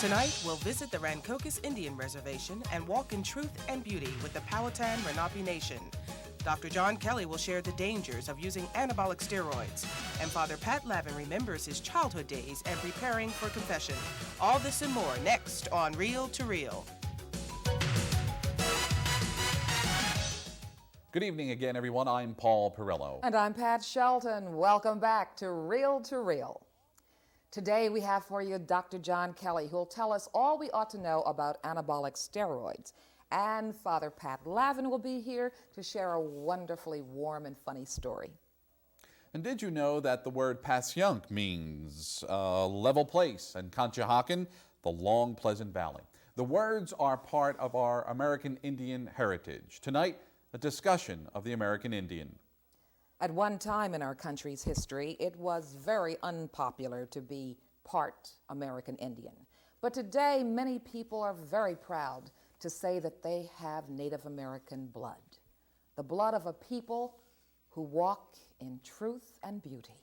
Tonight, we'll visit the Rancocas Indian Reservation and walk in truth and beauty with the Powhatan Lenape Nation. Dr. John Kelly will share the dangers of using anabolic steroids. And Father Pat Lavin remembers his childhood days and preparing for confession. All this and more next on Reel to Reel. Good evening again, everyone. I'm Paul Perillo. And I'm Pat Shelton. Welcome back to Reel to Reel. Today we have for you Dr. John Kelly, who will tell us all we ought to know about anabolic steroids. And Father Pat Lavin will be here to share a wonderfully warm and funny story. And did you know that the word Passyunk means level place, and Conshohocken, the long pleasant valley? The words are part of our American Indian heritage. Tonight, a discussion of the American Indian. At one time in our country's history, it was very unpopular to be part American Indian. But today, many people are very proud to say that they have Native American blood, the blood of a people who walk in truth and beauty.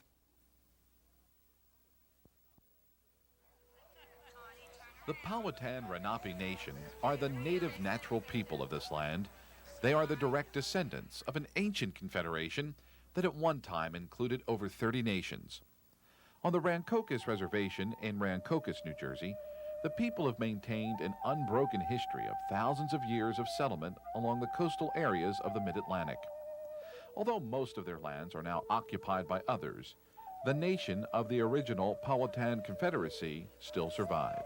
The Powhatan Lenape Nation are the native natural people of this land. They are the direct descendants of an ancient confederation that at one time included over 30 nations. On the Rancocas Reservation in Rancocas, New Jersey, the people have maintained an unbroken history of thousands of years of settlement along the coastal areas of the mid-Atlantic. Although most of their lands are now occupied by others, the nation of the original Powhatan Confederacy still survive.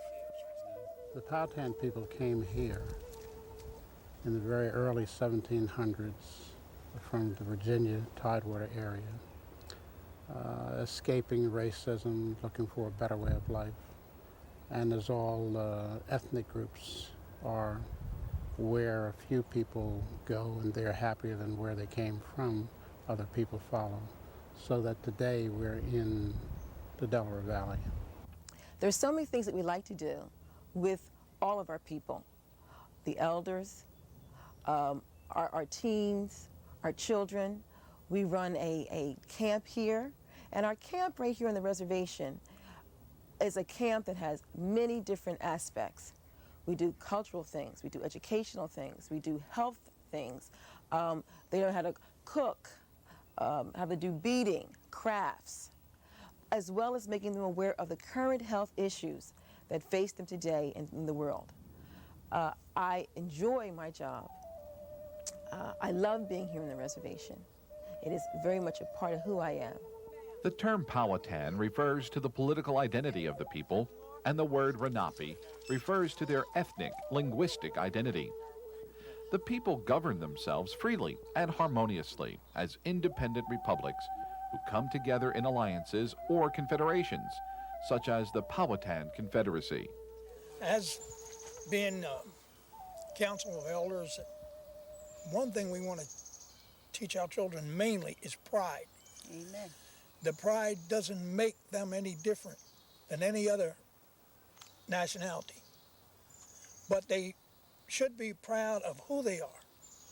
The Powhatan people came here in the very early 1700s from the Virginia Tidewater area, escaping racism, looking for a better way of life. And as all ethnic groups are, where a few people go and they're happier than where they came from, other people follow. So that today we're in the Delaware Valley. There's so many things that we like to do with all of our people, the elders, our teens, our children. We run a camp here, and our camp right here on the reservation is a camp that has many different aspects. We do cultural things, we do educational things, we do health things. They know how to cook, how to do beading, crafts, as well as making them aware of the current health issues that face them today in the world. I enjoy my job. I love being here on the reservation. It is very much a part of who I am. The term Powhatan refers to the political identity of the people, and the word Lenape refers to their ethnic, linguistic identity. The people govern themselves freely and harmoniously as independent republics who come together in alliances or confederations, such as the Powhatan Confederacy. As being Council of Elders, one thing we want to teach our children mainly is pride. Amen. The pride doesn't make them any different than any other nationality. But they should be proud of who they are.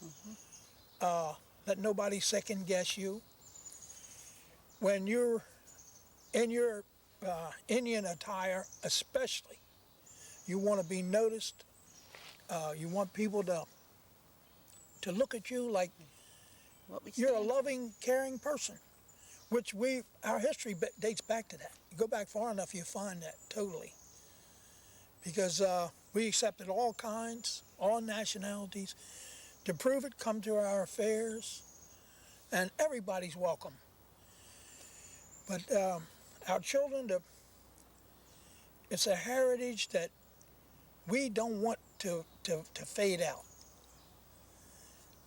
Mm-hmm. Let nobody second guess you. When you're in your Indian attire especially, you want to be noticed. You want people to look at you like you're a loving, caring person, which our history dates back to that. You go back far enough, you find that totally. Because we accepted all kinds, all nationalities. To prove it, come to our affairs, and everybody's welcome. But our children, it's a heritage that we don't want to fade out.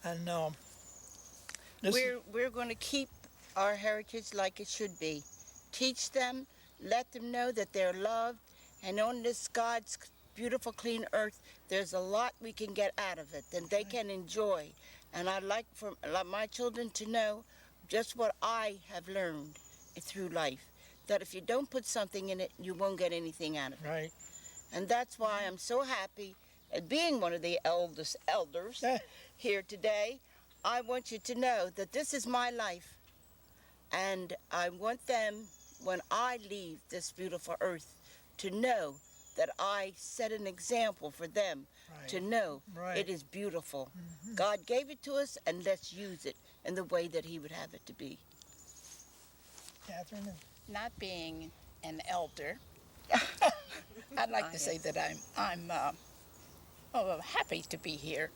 And we're going to keep our heritage like it should be. Teach them, let them know that they're loved, and on this God's beautiful, clean earth, there's a lot we can get out of it that they can enjoy. And I'd like for my children to know just what I have learned through life, that if you don't put something in it, you won't get anything out of it. Right. And that's why I'm so happy at being one of the elders here today. I want you to know that this is my life, and I want them, when I leave this beautiful earth, to know that I set an example for them to know it is beautiful. God gave it to us, and let's use it in the way that he would have it to be. Catherine? Not being an elder, I'd like to say that I'm happy to be here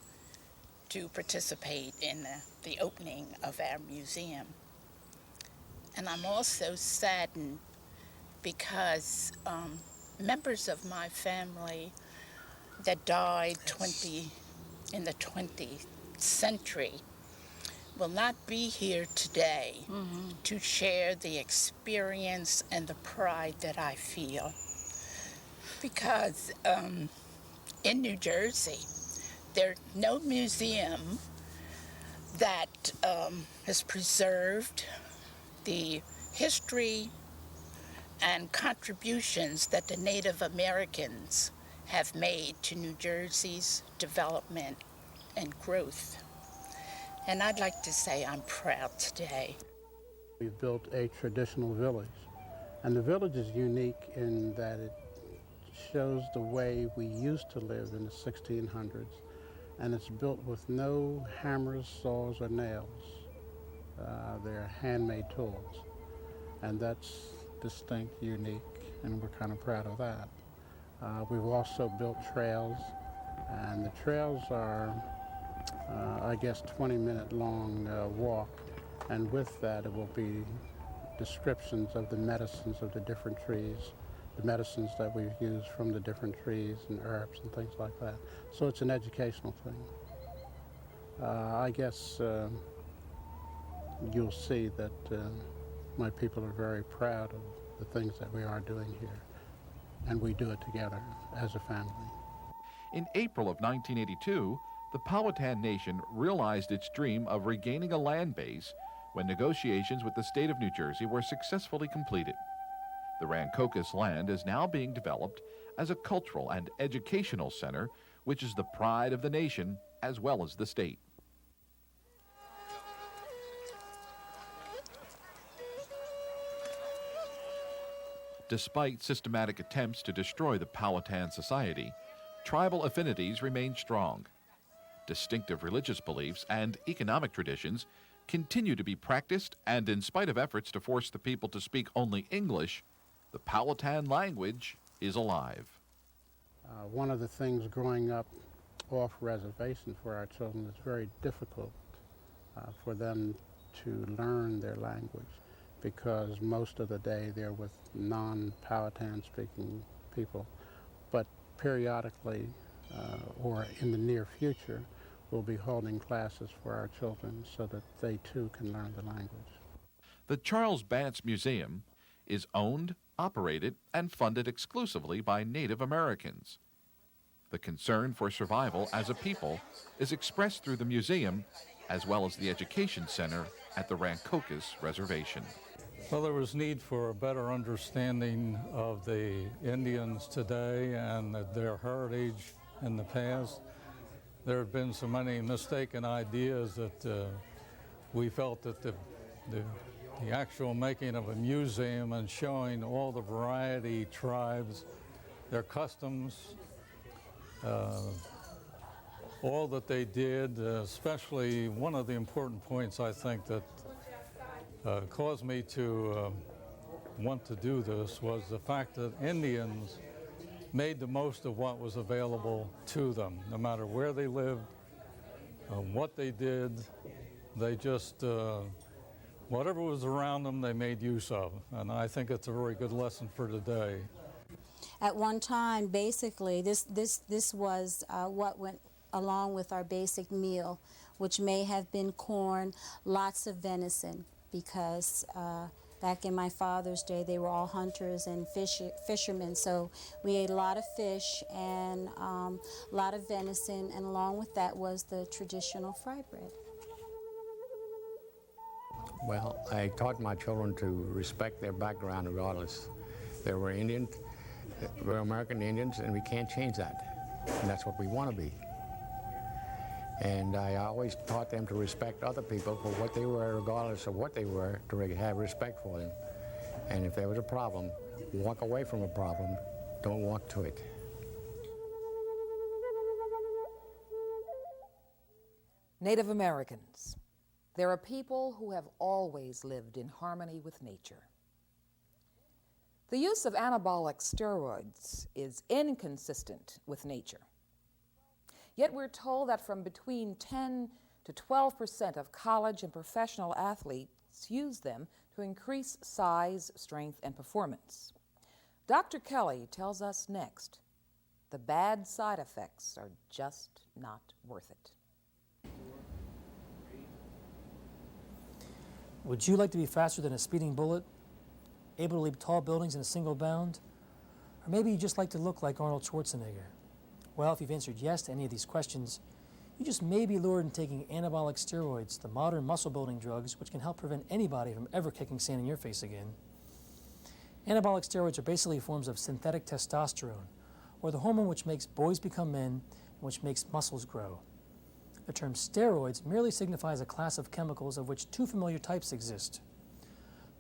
to participate in the opening of our museum. And I'm also saddened because members of my family that died in the 20th century will not be here today to share the experience and the pride that I feel. Because in New Jersey, there's no museum that has preserved the history and contributions that the Native Americans have made to New Jersey's development and growth. And I'd like to say I'm proud today. We've built a traditional village, and the village is unique in that it shows the way we used to live in the 1600s, and it's built with no hammers, saws, or nails. They're handmade tools, and that's distinct, unique, and we're kind of proud of that. We've also built trails, and the trails are, I guess, 20-minute long walk, and with that it will be descriptions of the medicines of the different trees, the medicines that we've used from the different trees and herbs and things like that. So it's an educational thing. I guess you'll see that my people are very proud of the things that we are doing here, and we do it together as a family. In April of 1982, the Powhatan Nation realized its dream of regaining a land base when negotiations with the state of New Jersey were successfully completed. The Rancocas land is now being developed as a cultural and educational center, which is the pride of the nation as well as the state. Despite systematic attempts to destroy the Powhatan society, tribal affinities remain strong. Distinctive religious beliefs and economic traditions continue to be practiced, and in spite of efforts to force the people to speak only English, the Powhatan language is alive. One of the things growing up off reservation for our children is very difficult for them to learn their language, because most of the day they're with non-Powhatan speaking people. But periodically, or in the near future, we'll be holding classes for our children so that they too can learn the language. The Charles Bantz Museum is owned, operated, and funded exclusively by Native Americans. The concern for survival as a people is expressed through the museum as well as the education center at the Rancocas Reservation. Well, there was need for a better understanding of the Indians today and their heritage in the past. There have been so many mistaken ideas that we felt that the actual making of a museum and showing all the variety tribes, their customs, all that they did, especially one of the important points I think that caused me to want to do this was the fact that Indians made the most of what was available to them. No matter where they lived, what they did, they just, whatever was around them, they made use of. And I think it's a very good lesson for today. At one time, basically, this was what went along with our basic meal, which may have been corn, lots of venison, because back in my father's day, they were all hunters and fishermen, so we ate a lot of fish and a lot of venison, and along with that was the traditional fried bread. Well, I taught my children to respect their background regardless. They were Indian, we're American Indians, and we can't change that. And that's what we want to be. And I always taught them to respect other people for what they were, regardless of what they were, to have respect for them. And if there was a problem, walk away from a problem don't walk to it. Native Americans. They're a people who have always lived in harmony with nature. The use of anabolic steroids is inconsistent with nature. Yet we're told that from between 10 to 12% of college and professional athletes use them to increase size, strength, and performance. Dr. Kelly tells us next, the bad side effects are just not worth it. Would you like to be faster than a speeding bullet? Able to leap tall buildings in a single bound? Or maybe you just like to look like Arnold Schwarzenegger? Well, if you've answered yes to any of these questions, you just may be lured into taking anabolic steroids, the modern muscle-building drugs which can help prevent anybody from ever kicking sand in your face again. Anabolic steroids are basically forms of synthetic testosterone, or the hormone which makes boys become men and which makes muscles grow. The term steroids merely signifies a class of chemicals of which two familiar types exist.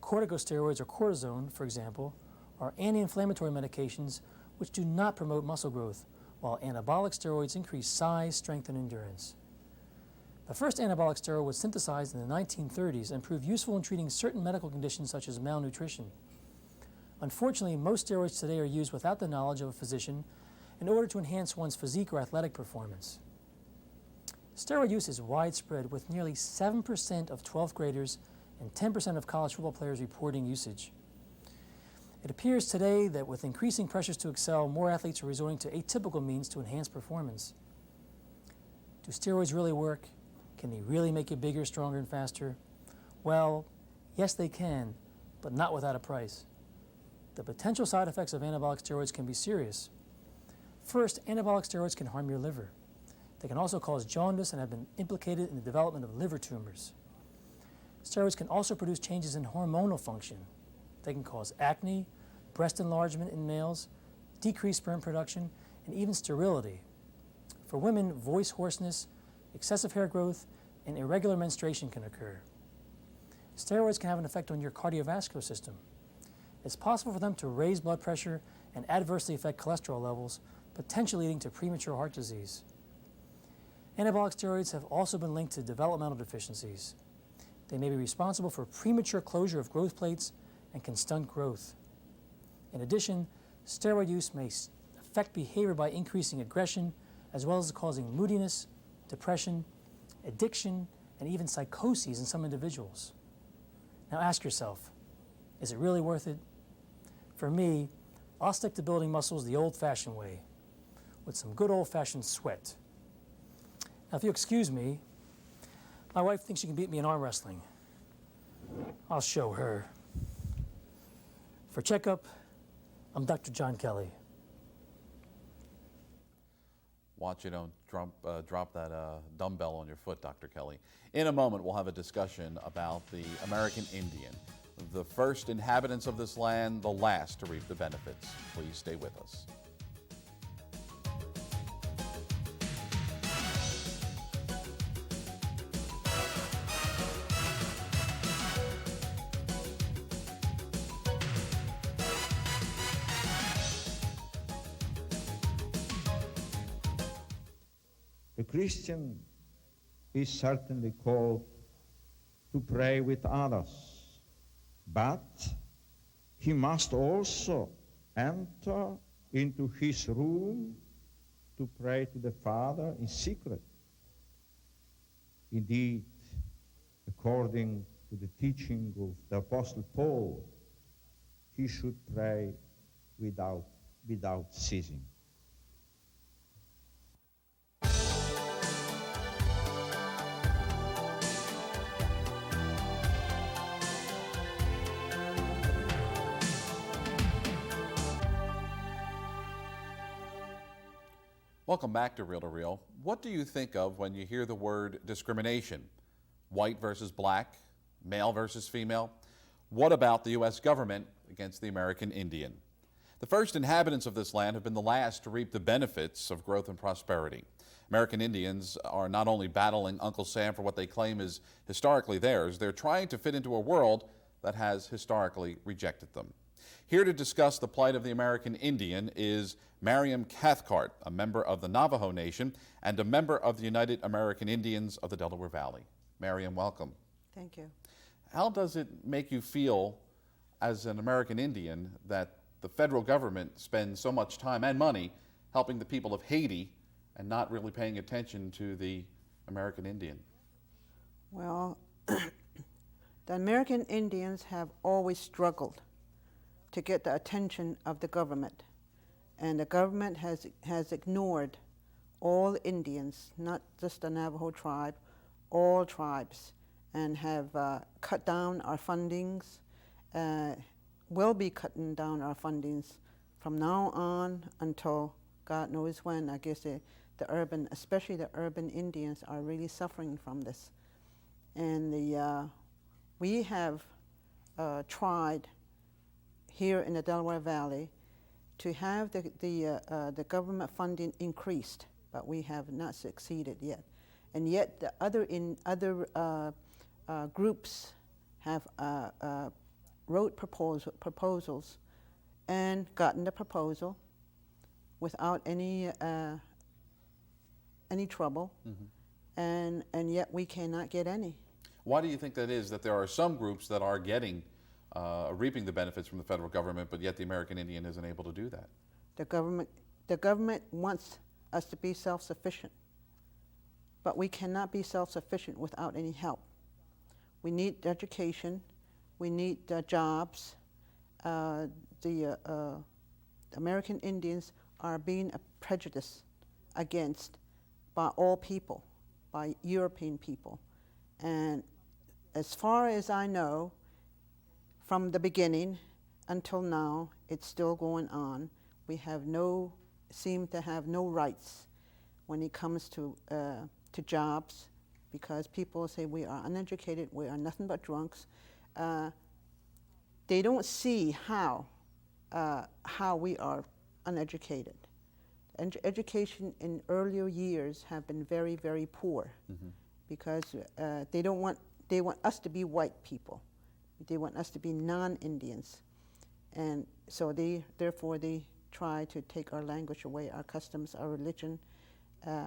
Corticosteroids or cortisone, for example, are anti-inflammatory medications which do not promote muscle growth, while anabolic steroids increase size, strength, and endurance. The first anabolic steroid was synthesized in the 1930s and proved useful in treating certain medical conditions such as malnutrition. Unfortunately, most steroids today are used without the knowledge of a physician in order to enhance one's physique or athletic performance. Steroid use is widespread, with nearly 7% of 12th graders and 10% of college football players reporting usage. It appears today that with increasing pressures to excel, more athletes are resorting to atypical means to enhance performance. Do steroids really work? Can they really make you bigger, stronger, and faster? Well, yes they can, but not without a price. The potential side effects of anabolic steroids can be serious. First, anabolic steroids can harm your liver. They can also cause jaundice and have been implicated in the development of liver tumors. Steroids can also produce changes in hormonal function. They can cause acne, breast enlargement in males, decreased sperm production, and even sterility. For women, voice hoarseness, excessive hair growth, and irregular menstruation can occur. Steroids can have an effect on your cardiovascular system. It's possible for them to raise blood pressure and adversely affect cholesterol levels, potentially leading to premature heart disease. Anabolic steroids have also been linked to developmental deficiencies. They may be responsible for premature closure of growth plates and can stunt growth. In addition, steroid use may affect behavior by increasing aggression, as well as causing moodiness, depression, addiction, and even psychoses in some individuals. Now ask yourself, is it really worth it? For me, I'll stick to building muscles the old-fashioned way, with some good old-fashioned sweat. Now, if you excuse me, my wife thinks she can beat me in arm wrestling. I'll show her. For checkup, I'm Dr. John Kelly. Watch you don't drop that dumbbell on your foot, Dr. Kelly. In a moment, we'll have a discussion about the American Indian, the first inhabitants of this land, the last to reap the benefits. Please stay with us. The Christian is certainly called to pray with others, but he must also enter into his room to pray to the Father in secret. Indeed, according to the teaching of the Apostle Paul, he should pray without ceasing. Welcome back to Real to Real. What do you think of when you hear the word discrimination? White versus black, male versus female? What about the U.S. government against the American Indian? The first inhabitants of this land have been the last to reap the benefits of growth and prosperity. American Indians are not only battling Uncle Sam for what they claim is historically theirs, they're trying to fit into a world that has historically rejected them. Here to discuss the plight of the American Indian is Mariam Cathcart, a member of the Navajo Nation and a member of the United American Indians of the Delaware Valley. Mariam, welcome. Thank you. How does it make you feel as an American Indian that the federal government spends so much time and money helping the people of Haiti and not really paying attention to the American Indian? Well, the American Indians have always struggled to get the attention of the government, and the government has ignored all Indians, not just the Navajo tribe, all tribes, and have cut down our fundings, will be cutting down our fundings from now on until God knows when. I guess the urban, especially the urban Indians, are really suffering from this. And we have tried here in the Delaware Valley to have the government funding increased, but we have not succeeded yet. And yet the other groups have wrote proposals and gotten the proposal without any trouble, and yet we cannot get any. Why do you think that is, that there are some groups that are getting, reaping the benefits from the federal government, but yet the American Indian isn't able to do that? The government wants us to be self-sufficient, but we cannot be self-sufficient without any help. We need education, we need jobs. The American Indians are being prejudiced against by all people, by European people. And as far as I know, from the beginning until now, it's still going on. We have seem to have no rights when it comes to jobs, because people say we are uneducated, we are nothing but drunks. They don't see how we are uneducated. Education in earlier years have been very, very poor, because they want us to be white people. They want us to be non-Indians. And so therefore they try to take our language away, our customs, our religion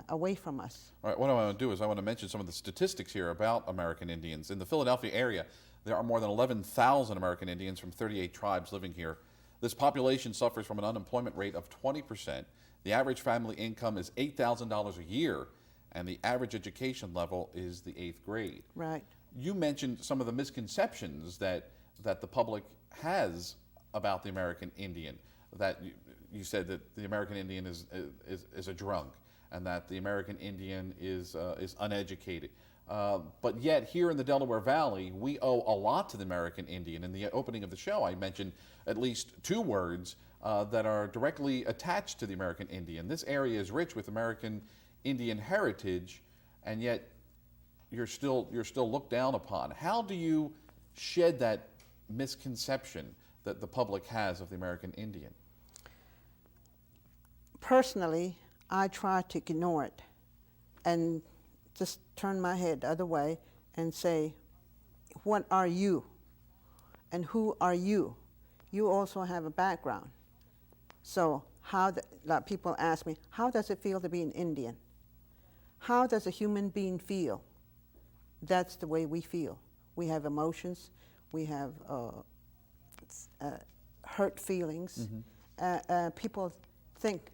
away from us. All right, what I want to do is I want to mention some of the statistics here about American Indians. In the Philadelphia area, there are more than 11,000 American Indians from 38 tribes living here. This population suffers from an unemployment rate of 20%. The average family income is $8,000 a year, and the average education level is the 8th grade. Right. You mentioned some of the misconceptions that the public has about the American Indian. That you said that the American Indian is a drunk, and that the American Indian is uneducated. But yet here in the Delaware Valley, we owe a lot to the American Indian. In the opening of the show, I mentioned at least 2 words that are directly attached to the American Indian. This area is rich with American Indian heritage, and yet you're still looked down upon. How do you shed that misconception that the public has of the American Indian? Personally, I try to ignore it and just turn my head the other way and say, what are you? And who are you? You also have a background. So like people ask me, how does it feel to be an Indian? How does a human being feel? That's the way we feel. We have emotions, we have hurt feelings. People think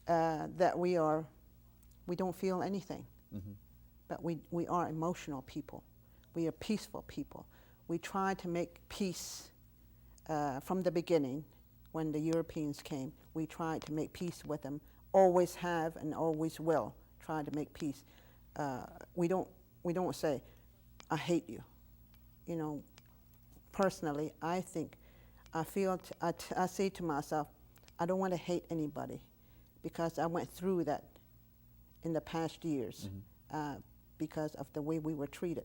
that we don't feel anything, but we are emotional people. We are peaceful people. We try to make peace from the beginning. When the Europeans came, we tried to make peace with them. Always have and always will try to make peace. We don't say, I hate you. You know, personally, I say to myself, I don't want to hate anybody, because I went through that in the past years because of the way we were treated.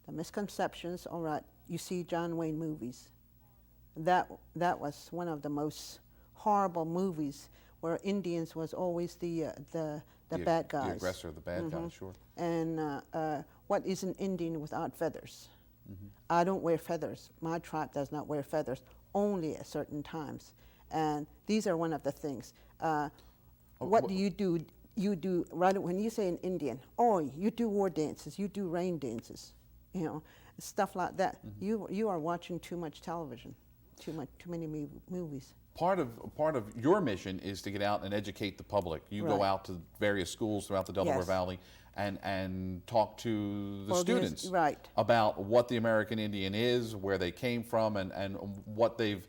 The misconceptions, all right, you see John Wayne movies. That was one of the most horrible movies, where Indians was always the bad guys. The aggressor, the bad guy, sure. And what is an Indian without feathers? I don't wear feathers. My tribe does not wear feathers. only at certain times. And these are one of the things. What do you do? You do, right when you say an Indian, oh, you do war dances, you do rain dances, you know, stuff like that. You are watching too much television, too many movies. Part of your mission is to get out and educate the public. You go out to various schools throughout the Delaware Valley and talk to the students about what the American Indian is, where they came from, and what they've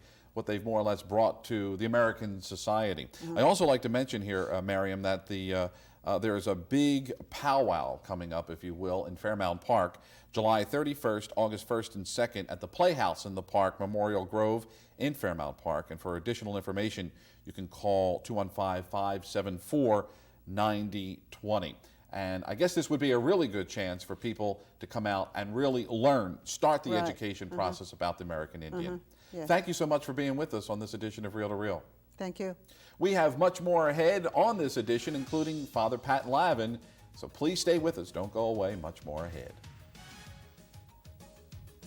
more or less brought to the American society. I also like to mention here, Mariam, that there is a big powwow coming up, if you will, in Fairmount Park, July 31st, August 1st and 2nd at the Playhouse in the Park, Memorial Grove in Fairmount Park. And for additional information, you can call 215-574-9020. And I guess this would be a really good chance for people to come out and really learn, start the education process about the American Indian. Yes. Thank you so much for being with us on this edition of Reel to Reel. Thank you. We have much more ahead on this edition, including Father Pat Lavin. So please stay with us. Don't go away. Much more ahead.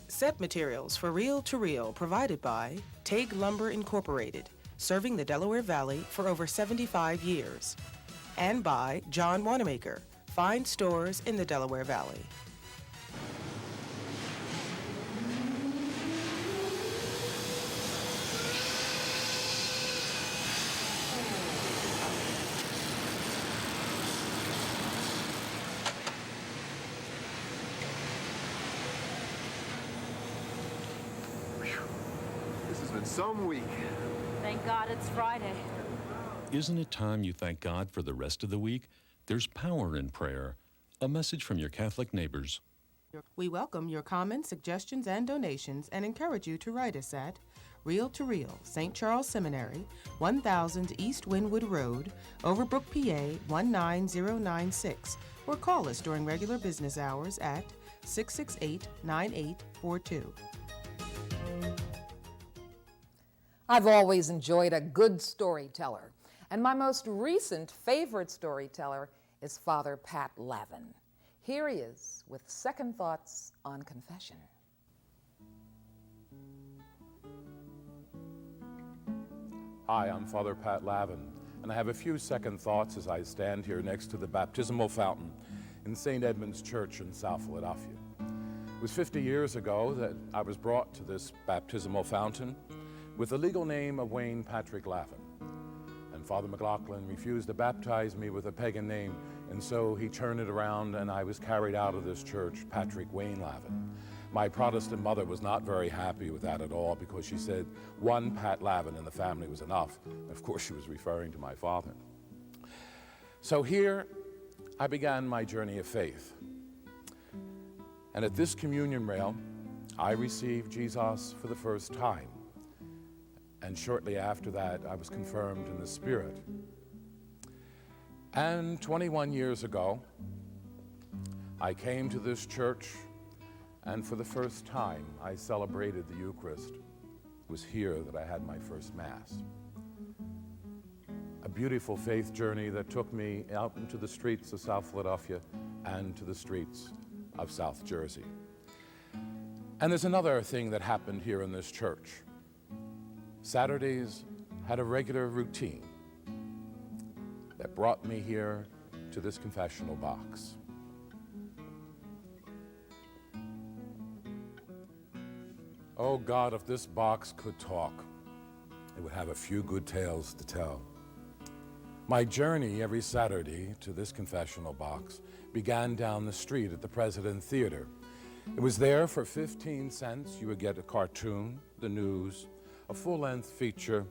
Set materials for Reel to Reel provided by Tague Lumber Incorporated, serving the Delaware Valley for over 75 years. And by John Wanamaker, fine stores in the Delaware Valley. Some week. Thank God it's Friday. Isn't it time you thank God for the rest of the week? There's power in prayer. A message from your Catholic neighbors. We welcome your comments, suggestions, and donations and encourage you to write us at Reel to Reel, St. Charles Seminary, 1000 East Wynwood Road, Overbrook, PA 19096, or call us during regular business hours at 668-9842. I've always enjoyed a good storyteller, and my most recent favorite storyteller is Father Pat Lavin. Here he is with second thoughts on confession. Hi, I'm Father Pat Lavin, and I have a few second thoughts as I stand here next to the baptismal fountain in St. Edmund's Church in South Philadelphia. It was 50 years ago that I was brought to this baptismal fountain with the legal name of Wayne Patrick Lavin. And Father McLaughlin refused to baptize me with a pagan name, and so he turned it around and I was carried out of this church, Patrick Wayne Lavin. My Protestant mother was not very happy with that at all because she said one Pat Lavin in the family was enough. Of course, she was referring to my father. So here I began my journey of faith. And at this communion rail, I received Jesus for the first time. And shortly after that, I was confirmed in the Spirit. And 21 years ago, I came to this church, and for the first time, I celebrated the Eucharist. It was here that I had my first Mass. A beautiful faith journey that took me out into the streets of South Philadelphia and to the streets of South Jersey. And there's another thing that happened here in this church. Saturdays had a regular routine that brought me here to this confessional box. Oh God, if this box could talk, it would have a few good tales to tell. My journey every Saturday to this confessional box began down the street at the President Theater. It was there for 15 cents. You would get a cartoon, the news, a full-length feature,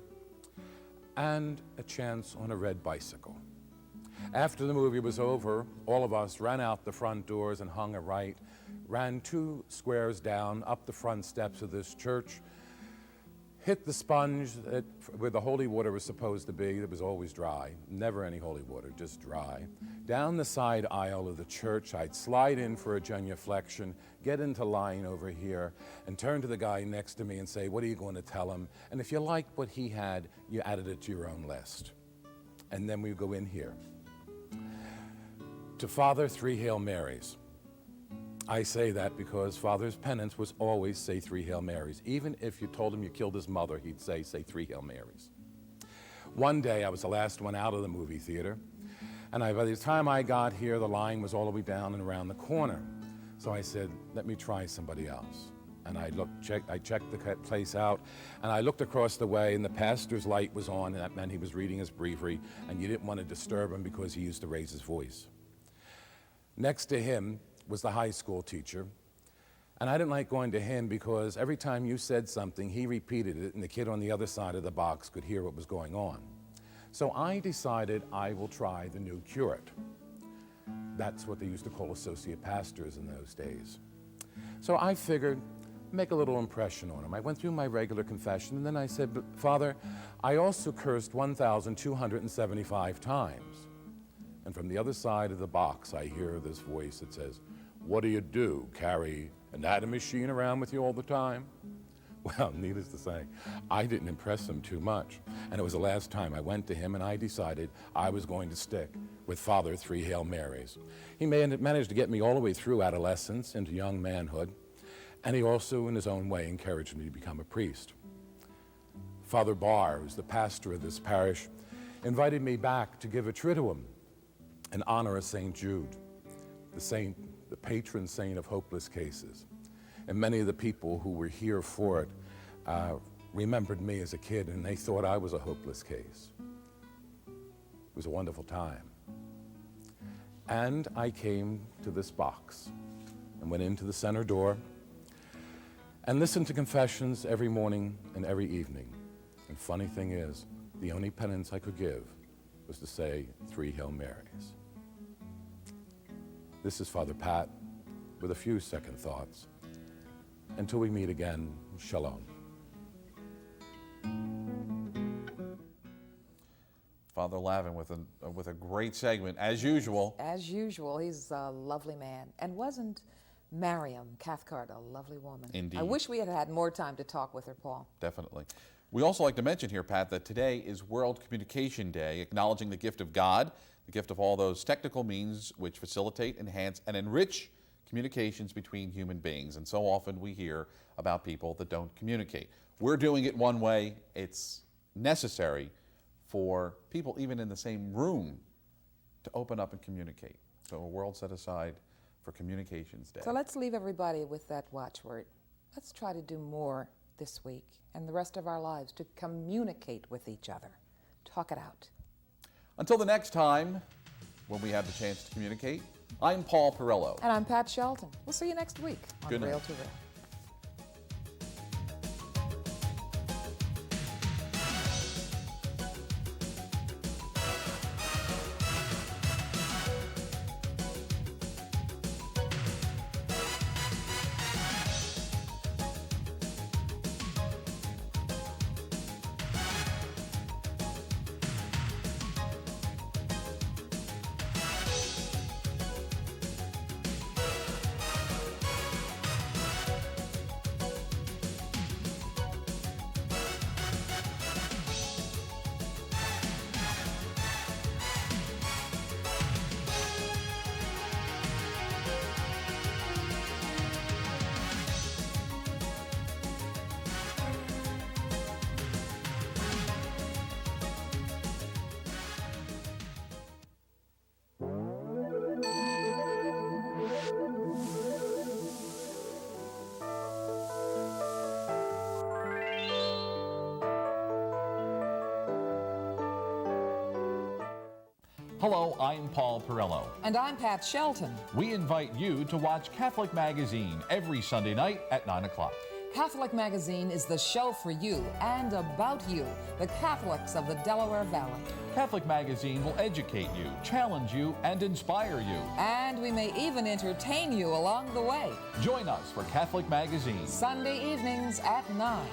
and a chance on a red bicycle. After the movie was over, all of us ran out the front doors and hung a right, ran 2 squares down, up the front steps of this church, hit the sponge where the holy water was supposed to be. It was always dry, never any holy water, just dry. Down the side aisle of the church, I'd slide in for a genuflection, get into line over here, and turn to the guy next to me and say, what are you going to tell him? And if you liked what he had, you added it to your own list. And then we go in here to Father 3 Hail Marys. I say that because Father's penance was always say 3 Hail Marys. Even if you told him you killed his mother, he'd say 3 Hail Marys. One day, I was the last one out of the movie theater, and by the time I got here, the line was all the way down and around the corner. So I said, let me try somebody else. And I checked the place out, and I looked across the way, and the pastor's light was on, and that meant he was reading his breviary, and you didn't want to disturb him because he used to raise his voice. Next to him was the high school teacher, and I didn't like going to him because every time you said something, he repeated it, and the kid on the other side of the box could hear what was going on. So I decided I will try the new curate. That's what they used to call associate pastors in those days. So I figured, make a little impression on him. I went through my regular confession, and then I said, but Father, I also cursed 1,275 times. And from the other side of the box, I hear this voice that says, what do? Carry an atom machine around with you all the time? Well, needless to say, I didn't impress him too much. And it was the last time I went to him, and I decided I was going to stick with Father 3 Hail Marys. He managed to get me all the way through adolescence into young manhood, and he also, in his own way, encouraged me to become a priest. Father Barr, who's the pastor of this parish, invited me back to give a triduum in honor of St. Jude, the patron saint of hopeless cases. And many of the people who were here for it remembered me as a kid, and they thought I was a hopeless case. It was a wonderful time. And I came to this box and went into the center door and listened to confessions every morning and every evening. And funny thing is, the only penance I could give was to say 3 Hail Marys. This is Father Pat with a few second thoughts. Until we meet again, shalom. Father Lavin with a great segment, as usual. As usual, he's a lovely man. And wasn't Mariam Cathcart a lovely woman? Indeed. I wish we had had more time to talk with her, Paul. Definitely. We also like to mention here, Pat, that today is World Communication Day, acknowledging the gift of God, the gift of all those technical means which facilitate, enhance, and enrich communications between human beings. And so often we hear about people that don't communicate. We're doing it one way. It's necessary for people even in the same room to open up and communicate. So a world set aside for Communications Day. So let's leave everybody with that watchword. Let's try to do more this week and the rest of our lives to communicate with each other. Talk it out. Until the next time when we have the chance to communicate, I'm Paul Perillo. And I'm Pat Shelton. We'll see you next week on Good night. Rail to Rail. Hello, I'm Paul Perillo. And I'm Pat Shelton. We invite you to watch Catholic Magazine every Sunday night at 9 o'clock. Catholic Magazine is the show for you and about you, the Catholics of the Delaware Valley. Catholic Magazine will educate you, challenge you, and inspire you. And we may even entertain you along the way. Join us for Catholic Magazine. Sunday evenings at 9.